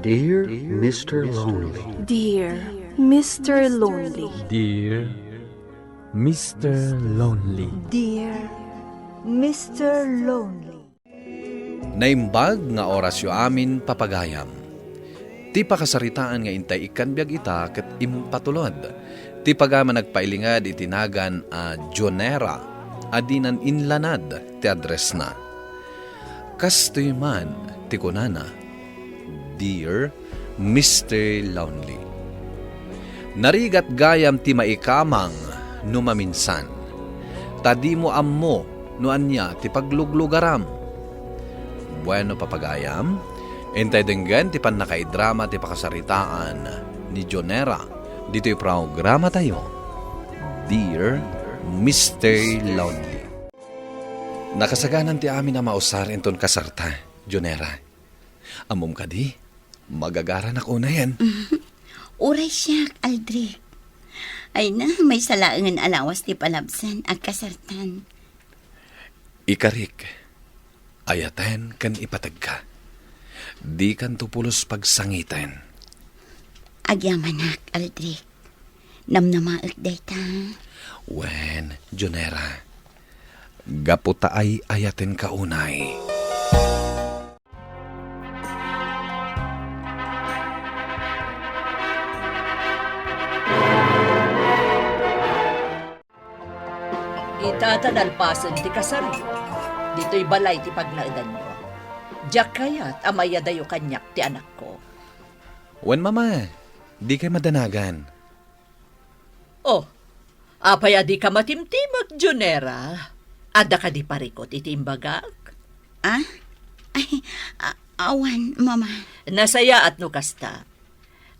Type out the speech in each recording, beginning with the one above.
Dear Mr. Lonely. Dear Mr. Lonely. Dear Mr. Lonely. Dear Mr. Lonely. Naimbag nga orasyo amin papagayam. Ti pakasaritaan nga intay ikan biag ita ket imong patulod. Ti pagama nagpailingad itinagan a Jonera adinan inlanad ti address na. Kastoy man ti kunana, Dear Mr. Lonely. Narigat gayam ti maikamang numaminsan. Tadi mo ammo no anya ti pagluglugaram. Bueno papagayam, entay denggan ti pan nakaidrama ti pakasaritaan ni Jonera. Dito'y programa tayo, Dear Mr. Lonely. Nakasaganan ti amin na mausar enton kasarta, Jonera. Amom ka di, magagaran ako na yan. Uray siya, Aldrich. Ay na, may salaangan alawas ti palabsan at kasartan. Ikarik, ayaten kan ipatag ka. Di kan tupulos pagsangitan. Agyamanak, Aldrich. Namnamaak day ta. Wen, Jonera, gaputa ay ayaten ka unay. Itatanalpasan ti kasaryo. Dito'y balay ti pagnaidan nyo. Diyak kaya't amaya dayo kanyak ti anak ko. Wen mama, di kay madanagan. Oh, apaya di ka matimtimag, Jonera. Ada ka di parikot iti imbagak. Ah? Ay, awan, mama. Nasaya at nukasta.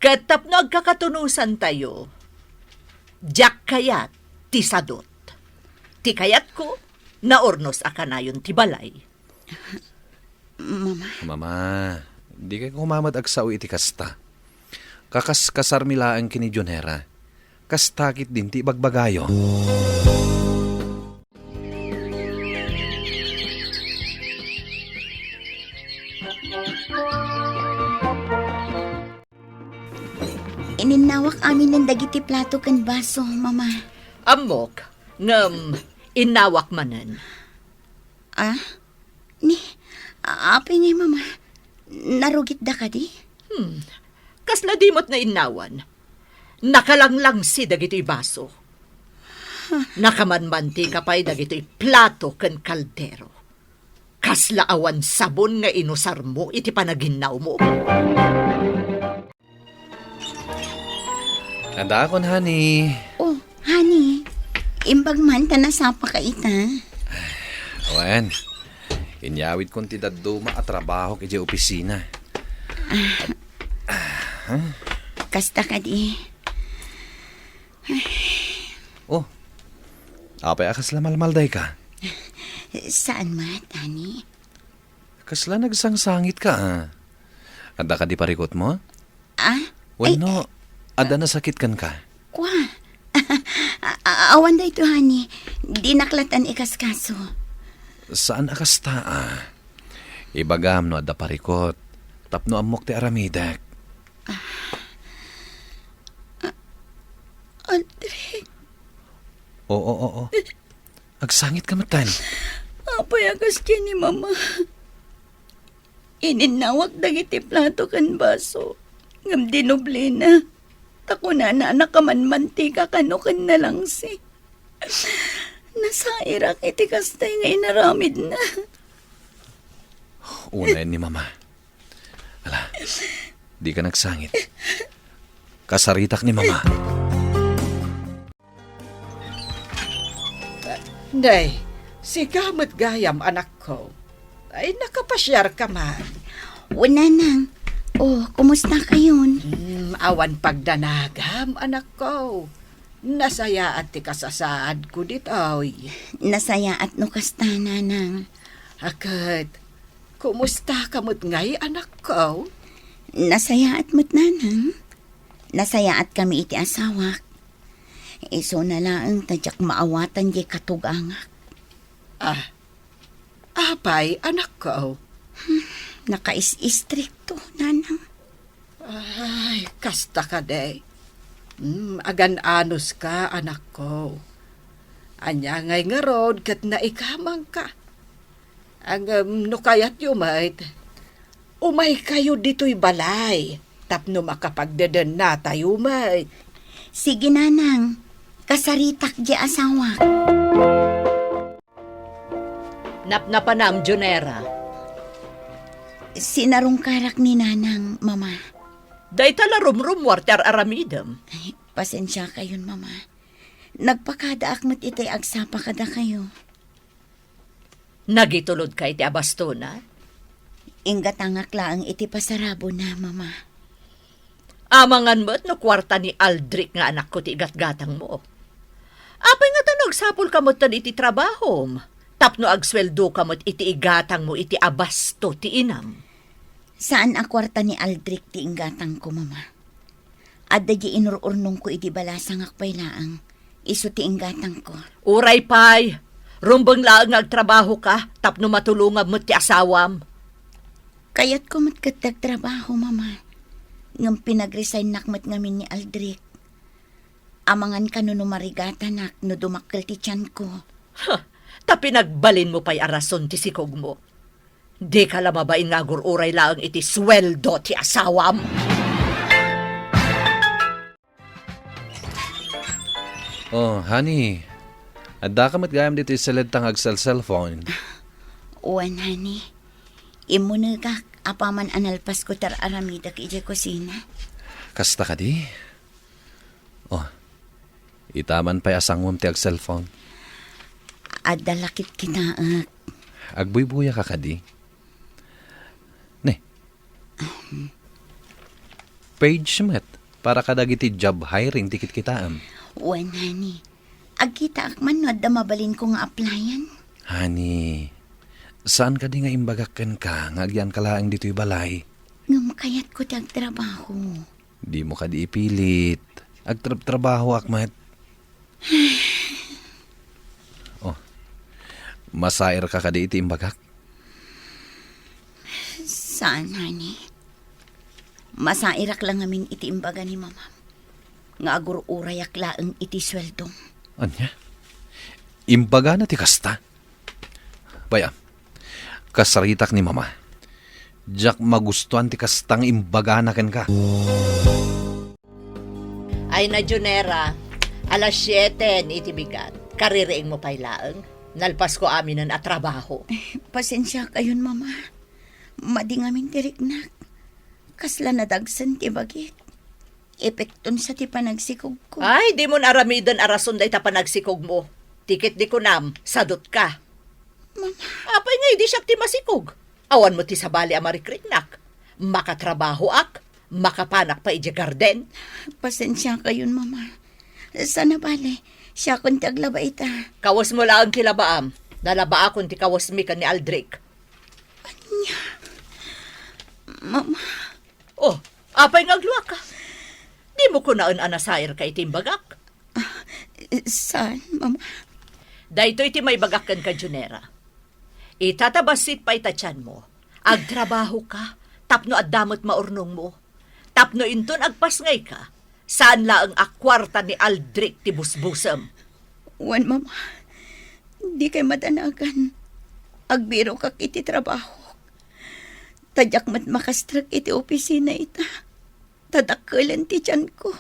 Katap no agkakatunusan tayo. Diyak kayat ti sadot. Ti kayat ko, naornos akanayon ti balay. Mama. Mama, di kay kumamad agsaw iti kasta. Kakaskasar milaan kini Jonera. Kastakit din ti bagbagayo. Ininawak amin ng dagiti plato kan baso, mama. Amok, inawak manan. Ah? Apay ngay, mama. Narugit da ka di? Kasla dimot na inawan. Nakalanglang si dagito'y baso. Nakamanmanti ka pa'y dagito'y plato kan kaldero. Kasla awan sabon nga inusar mo iti panaginaw mo. Handa akon, honey. Oh, honey. Imbag man ta nasapa ka ita. Wen, inyawid kong ti daddo maatrabaho kay di opisina. Kasta ka di. Oh, apay akasla malmalday ka. Saan mat, honey? Kasla nagsangsangit ka, ah. Handa ka di parikot mo? Ah? Bueno, ada na sakit kan ka. Kwa? Awan da ito, honey. Di naklatan ikaskaso. Saan akasta, ah? Ibagam no ada parikot. Tapno amok ti aramidak. Aldrich. Oo. Agsangit ka matan. Apay akas ni mama. Ininawak dagiti plato kan baso. Ngam dinoble na. Tako na nakamanmanti ka kanukan na lang si. Nasairak iti kastay nga inaramid na. Una ni mama. Ala, di ka nagsangit. Kasaritak ni mama. Day, si Gamot Gayam anak ko. Ay nakapasyar ka man. Una nang. Oh, kumusta kayon? Awan pagdanagam anak ko. Nasaya at ti kasasaad ko ditoy. Nasaya at nukastana nang. Akat, kumusta kamot ngay anak ko? Nasaya at mo't nanang. Nasaya at kami iti asawak. Iso na lang tadyak maawatan di katugangak. Apay anak ko. Nakais-istrikto, nanang. Ay, kasta ka, day. Agan-anos ka, anak ko. Anya ngay nga rod, kat na ikamang ka. Ang nukayat yumait, umay kayo dito'y balay. Tapno makapagdadan na tayo, mait. Sige, nanang. Kasaritak di asawa. Napnapanam, Junera. Sinarong karak ni nanang, mama. Day tala rumrum warter aramidam. Ay, pasensya kayon, mama. Nagpakada akmat itay agsapa kada kayo. Nagitulod ka iti abastona. Ingatangak laang iti pasarabo na, mama. Amangan mo't no kwarta ni Aldrich nga anak ko ti igat-gatang mo. Apay nga tanog sapol ka mo't tan iti trabahom. Tapno agsweldo ka mo't iti igatang mo iti abasto ti inam. Saan ang kwarta ni Aldrich ti inggatang ko, mama? Adda di inururnong ko iti balasang akpay laang. Iso ti inggatang ko. Uray pay, rumbang laang agtrabaho ka, tapno matulungab mo't ti asawam. Kayat ko matkadag trabaho, mama. Ngam pinag-resign nakmat ngamin ni Aldrich. Amangan ka no marigatan nak no dumakkel ti tiyan ko. Ta pinagbalin mo pa'y arason ti sikog mo. Di ka lamabain nga gururay laang iti sweldo ti asawam. Oh, honey. Adda ka matgayam dito isalad tang cellphone. Uwan, honey. Imunagak, apaman analpas ko tar aramidak ija kusina. Kasta ka di? Oh, itaman pa'y asangwam ti cellphone. Adda lakit kinaak. Agbuy-buya ka kadi. Ne. Page met para kadagiti job hiring tikit kitaam. Uwan, honey. Agkita akman no adda mabalin ko nga applyan. Honey, saan ka di nga imbagakan ka ngagyan ka laang dito'y balay? Ngam kayat ko ti agtrabaho. Di mo ka di ipilit. Agtrabaho akmat. Oh, masair ka ka di iti imbagak? Saan, honey? Masairak lang amin iti imbaga ni mama. Nga agur-urayak laang iti sweldong. Anya? Imbaga na ti kasta? Baya, kasaritak ni mama. Diyak magustuhan ti kastang imbaga na ken ka. Ay na Junera, alas 7 iti bigat. Kaririing mo pa'y laang. Nalpas ko amin at trabaho. Pasensya kayon, mama. Madi ngamin tiriknak. Kasla na dagsan ti bagit. Epekton sa ti panagsikog ko. Ay, di mo naramidon arason day ta panagsikog mo. Tikit di ko nam, sadot ka. Mama. Apay nga, di siya ti masikog. Awan mo ti sabali amarikritnak. Makatrabaho ak, makapanak pa iji garden. Pasensya kayon, mama. Sana bale, siya kung taglaba ita. Kawas mo lang kilabaam. Nalaba akong ti kawas mi ka ni Aldrich. Mama. Oh, apay nga agluwa ka. Di mo ko naan anasayar ka itimbagak. Saan, mama? Dahito iti may bagakan ka, Junera. Itatabasit pa itatyan mo. Agtrabaho ka, tapno addamot maurnong mo. Tapno inton agpasngay ka, saan la ang akwarta ni Aldrich ti busbusam. Wan, mama. Di kay madanagan. Agbiro kak iti trabaho. Tadyak mat makastrak iti opisina ita. Tadakkelan ti tiyan ko.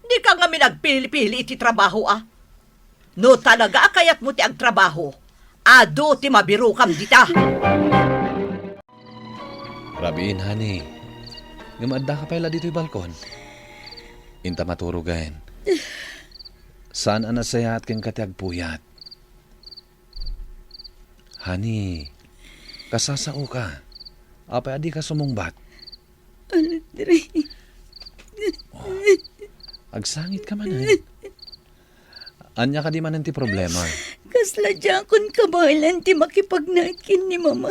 Di ka nga minagpili-pili iti trabaho ah. No talaga kayat mo ti ang trabaho. Ado ti mabiru kam dita. Rabiin, honey. Ngamadda ka pala dito'y balkon. Inta maturugan. Saan anasayat kang katiag puyat? Honey, kasasao ka. Apay adi ka sumungbat. Aldrich. Oh, agsangit ka man, Anya ka di man ti problema. Kasla dyan kabalan ti makipagnakin ni mama.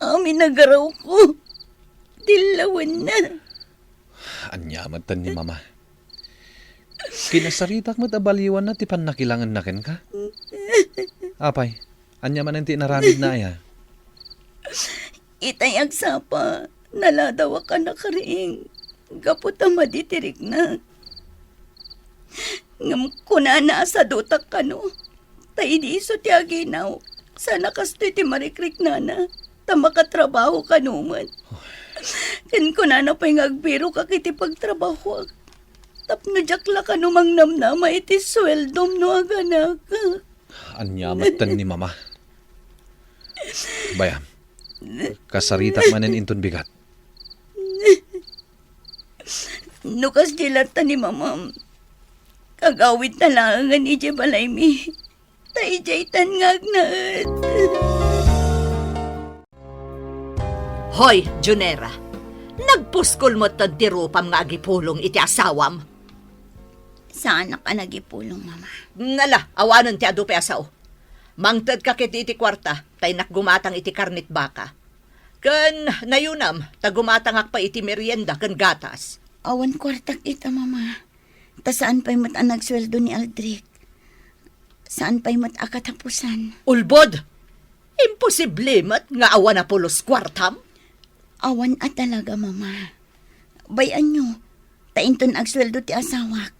Amin nagaraw ko. Dilawan na. Anya matan ni mama. Kinasaritak mo't abaliwan na ti panakilangan na ken ka. Apay, anya man ti naramid na ya. Itay agsapa. Naladawa ka na kariing. Gaputa maditirig na. Ngam kunana sa dutak ka no. Taidiso ti aginaw. Sana kastoy ti marikrik nana. Ta makatrabaho ka numan. Ken kunana pa yung agbiro ka kiti pagtrabaho. Tapno jakla ka numang namnama iti sweldom no aganak. Anyamatan ni mama. Bayam, kasarita manen inton bigat. Nukas dilata ni mama. Kagawit na lang ang ije balay mi. Ta ije itan ngagnaet. Hoy, Junera, nagpuskol mo tad tirupam nga agipulong iti asawam. Saan ka nagipulong, mama? Nala, awanon ti adu pe asaw. Mangtad ka kiti iti kwarta, tay nakgumatang iti karnit baka. Ken nayunam, tagumatang akpa iti merienda ken gatas. Awan kwartak ita, mama. Ta saan pa'y mat ang nagsweldo ni Aldrich? Saan pa'y mat akatapusan? Ulbod! Imposible mat nga awan na pulos kwartam. Awan at talaga, mama. Bayan nyo, tainton agsweldo ti asawak.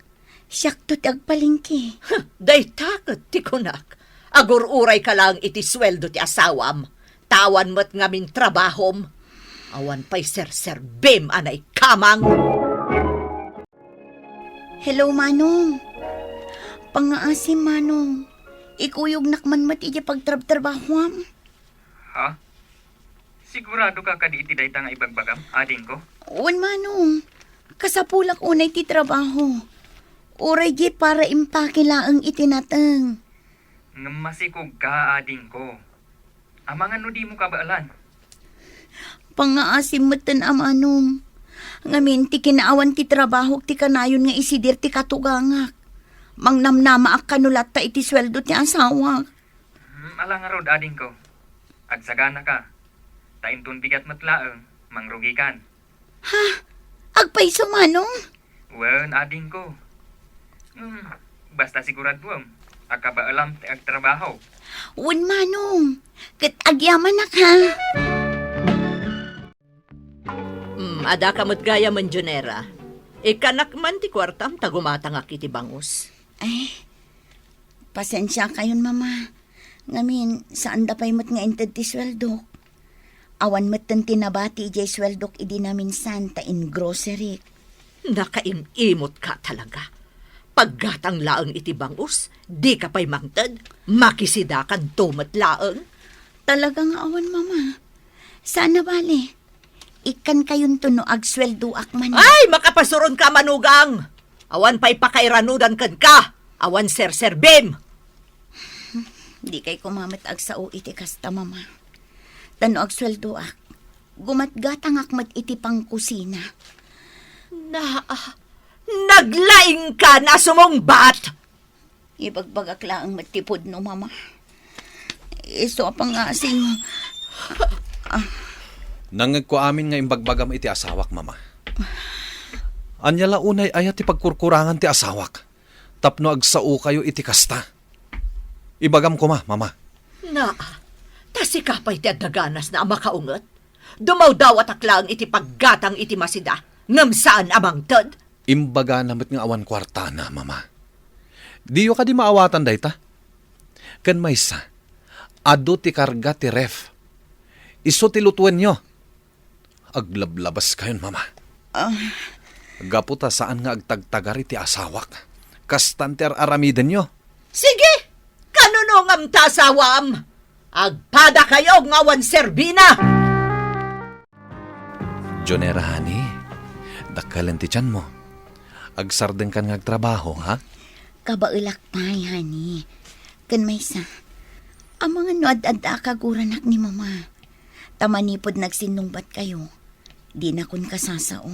Siyak to ti agpalingki. Day takot ti kunak. Agur-uray ka lang iti sweldo ti asawam. Tawan mo't ngamin trabahom. Awan pa'y ser-serbim anay kamang. Hello, Manong. Pangaasim, Manong. Ikuyog nakman mat iti pagtrabtrabahom. Ha? Sigurado ka kadi iti dayta nga ibagbagam, ading ko? Uwan, Manong. Kasapulak unay ti trabaho. Uray di para impakilaang itinatang. Nga masikog ka, ading ko. Amangan no di mo kabaalan. Pangaasim matan Manong. Ngamin ti kinaawan ti trabaho ti kanayon nga isidir ti katugangak. Mangnamnama ak kanulat ta iti sweldo ti asawa. Alang nga rod, ading ko. Agsagana ka. Taintun bigat matlaang, mangrugikan. Ha? Agpaiso, Manong? Wen, ading ko. Basta siguraduam. Akabaalam ti agtrabaho. Uwan, Manong. Kat agyaman nak, ha? Ada kamot gaya man, Junera. Ikanak man ti kwartam, tagumatang iti bangus. Ay, pasensya kayon, mama. Ngamin, saan da pa'y mat nga inted ti sweldo? Awan mat tan tinabati ijay sweldok idi namin santa in grocery. Nakaimimot ka talaga. Paggatang laang iti bangus, di ka pa'y mangtad, makisidakan tumat laang. Talagang awan, mama. Sana bale. Ikan kayon to no agsweldo akman. Ay, makapasuron ka manugang! Awan pa'y pakairanudan kan ka! Awan ser-serbim! Di kay kumamat ag sao iti kasta, mama. Tano agsweldo ak. Gumatgatang akmat iti pang kusina. Naglaing ka na sumungbat! Ibagbagak lang matipod no, mama. Iso apang asing. Nangag ko amin nga imbagbagam iti asawak, mama. Anyala unay ayat ti pagkurkurangan ti asawak. Tapno agsao kayo iti kasta. Ibagam ko mama. Tasi ka pa'y ti adaganas na makaungot. Dumaw-dawat aklang iti paggatang iti masida. Ngam saan amang tad? Imbaga namit nga awan kwarta na, mama. Diyo ka di maawatan dayta. Kan maysa, ado ti karga ti ref. Iso ti lutuan nyo. Aglablabas kayon, mama. Gaputa saan nga agtagtagari ti asawak. Kastanter aramiden nyo. Sige! Kanunongam tasawam! Agpada kayo ngawan serbina! Jonera, hani, dakalan ti tiyan mo. Agsardeng kan nga agtrabaho, ha? Kabailak pay, honey. Kan maysa. Ang mga nuad-ad kaguranak ni mama. Tamanipod nagsinungbat kayo. Di na kun kasasao.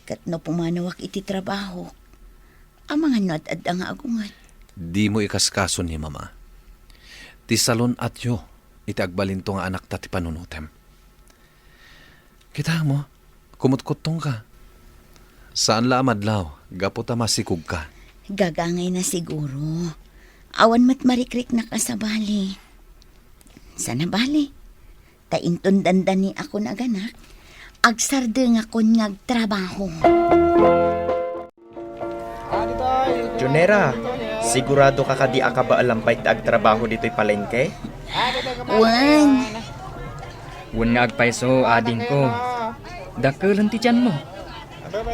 Kat no pumanawak iti trabaho. Ang mga nuad-ad nga agungat. Di mo ikaskaso ni mama. Ti salon at yo, iti agbalinto nga anak ta ti panunutem. Kita mo, kumutkutong ka. Saan la amadlaw, gaputa masikog ka. Gagangay na siguro. Awan mat marikrik na kasabali. Sana bali. Taintundandan ni ako na ganak, agsardeng ako ngagtrabaho. Junera, sigurado ka kadi aka ba alampay ta agtrabaho dito'y palengke? Wan, Wan nga agpaiso, ading ko. Dakelan ti tiyan mo.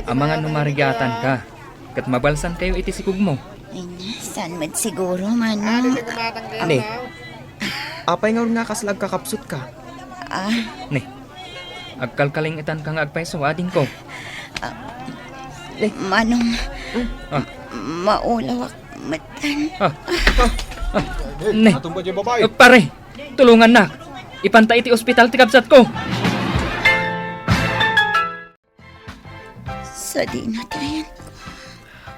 Amangan numarigatan ka. Kat mabalsan kayo iti sikug mo. ay saan man siguro, Manong? Ani, apay nga kaslag kakapsut ka. Ni, agkalkaling itan ka nga agpaiso, ading ko. Manong, Ah. maulawak matan. Ni, pare, tulungan na. Ipantay iti ospital ti kabsat ko. Sa di natayan.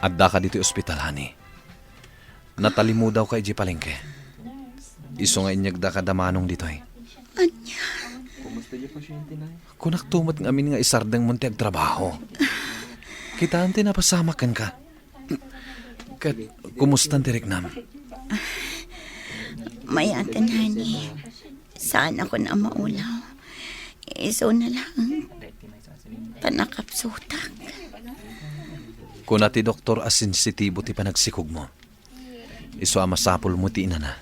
Adda ka dito ospital, honey. Natalimu daw ka iji palengke. Iso nga inyagda ka damanong dito eh. Anya, Kunak tumot ng amin nga isardeng munti agtrabaho. Kitaan tinapasamakan ka. Kat, kumustan ti Reknam? mayatan, honey. Saan ako na maulaw? Iso na lang. Panakapsutak. Kuna ti doktor as sensitibo ti panagsikog mo. Iso amasapol mo ti inana.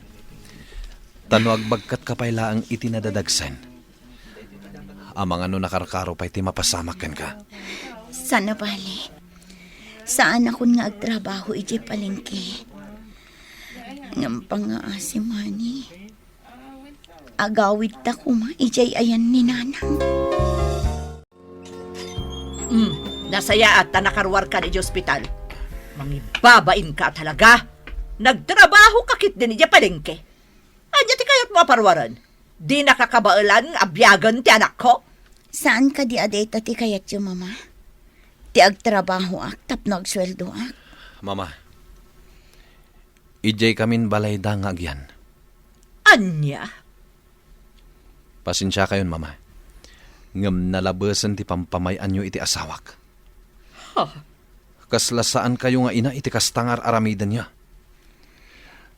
Tano agbagkat kapayla ang itinadadagsan. Amang ano nakarkaro pa'y ti mapasamakan ka. Sana bali. Saan ako nga agtrabaho iji palengke? Ngampang nga asim, honey. Agawid ta kuma ijay ayan ni nanang. Nasaya at nakarwar ka ni ospital. Mangibabain ka talaga. Nagtrabaho kakit din niya palengke. Anya ti kayot mo parwaran. Di nakakabailan abyagan ti anak ko. Saan ka di adeta ti kayat yung mama? Ti agtrabaho ak tapno agsweldo ak. Mama, ijay kamin balay da nga agyan. Anya? Pasensya kayon, mama. Ngam nalabasan ti pampamayan nyo iti asawak. Kaslasaan kayo nga ina iti kastangar aramidan niya.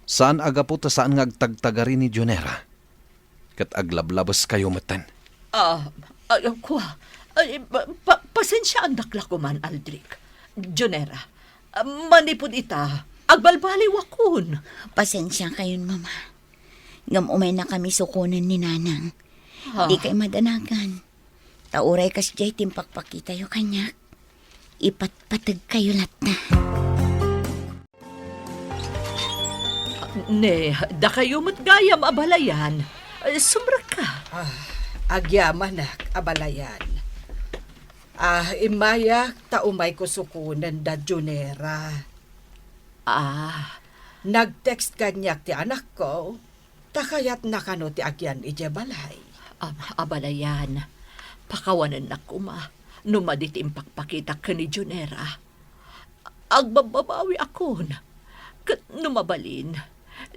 Saan agapo ta saan nga agtagtagari ni Junera? Kat aglablabas kayo matan. Ayaw ko. Pasensya ang dakla ko man, Aldrich. Junera, manipod ita. Agbalbaliw akon. Pasensya kayon, mama. Ngam umay na kami sukunan ni nanang. Di kay madanagan. Tauray kas jay timpakpakita yo kanyak. Ipatpatag kayo lat na. Ne, da kayo matgayam abalayan. Sumra ka. Agyamanak, abalayan. Imaya, taumay ko sukunan da Junera. Nag-text kanyak ti anak ko, takayat nakano ti agyan ije balay. Abalayan, pakawanan na kuma. Numadit impakpakita ka ni Junera. Agbababawi akon. Kat numabalin,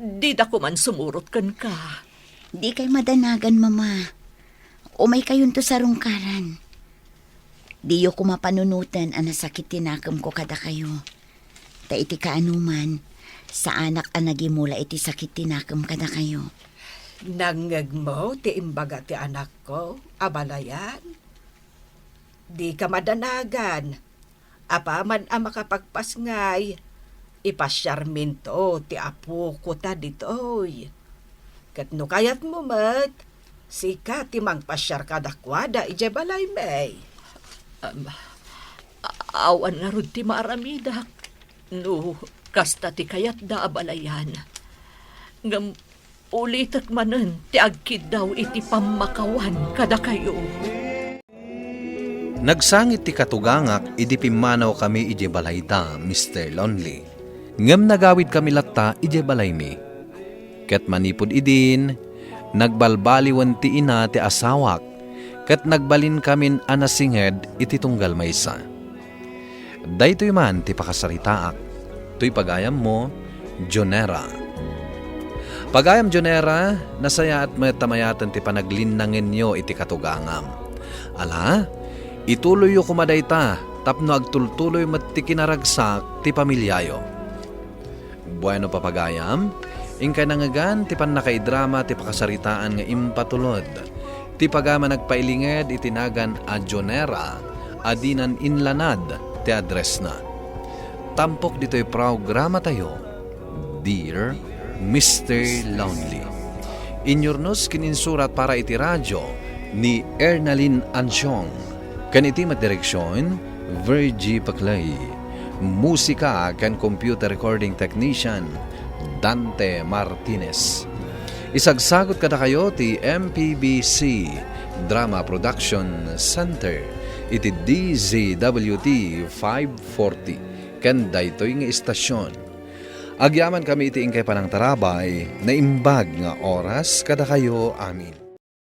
di da ko man sumurot kan ka. Di kay madanagan, mama. Umay kayon to sa rungkaran. Di yo ko mapanunutan ang nasakit tinakam ko kada kayo. Ta iti kaanuman, sa anak ang nagimula iti sakit tinakam kada kayo. Nangag mo ti imbaga ti anak ko, abalayan. Di ka madanagan. Apaman ang makapagpasngay, ipasyarminto ti apo ko ta ditoy. Kat no kayat mo mat, sika ti mangpasyar kadakwada ije balay may. Awan nga rod ti maaramidak. No, kasta ti kayat da abalayan. Ngam ulitak manen ti agkid daw iti pamakawan kada kayo. Nagsangit ti katugangak, idi pimanaw kami ije balay da, Mr. Lonely. Ngam nagawid kami latta ije balay mi. Kat manipod idin, nagbalbaliwan ti ina ti asawak, kat nagbalin kamin anasinged iti tunggal maysa. Daytoy man ti pakasaritaak, to'y pagayam mo, Junera. Pagayam Junera, nasaya at matamayatan ti panaglinangin nyo iti katugangam. Ala, ituloy yo kumadayta, tapno agtultuloy mat ti kinaragsak ti pamilyayo. Bueno papagayam, ingkay nangagan ti pan nakaidrama ti pakasaritaan nga impatulod. Ti pagama nagpailinged itinagan a Jonera, adinan inlanad ti address na. Tampok dito'y programa tayo, Dear Mr. Lonely. Inyornos kininsurat para iti radyo ni Ernalyn Ansyong. Kaniti magdireksyon, Virgie Paclay. Musika kan computer recording technician, Dante Martinez. Isagsagot kada kayo ti MPBC Drama Production Center iti DZWT 540 ken daytoy nga istasyon. Agyaman kami iti ingkay panang tarabay na imbag nga oras kada kayo amin.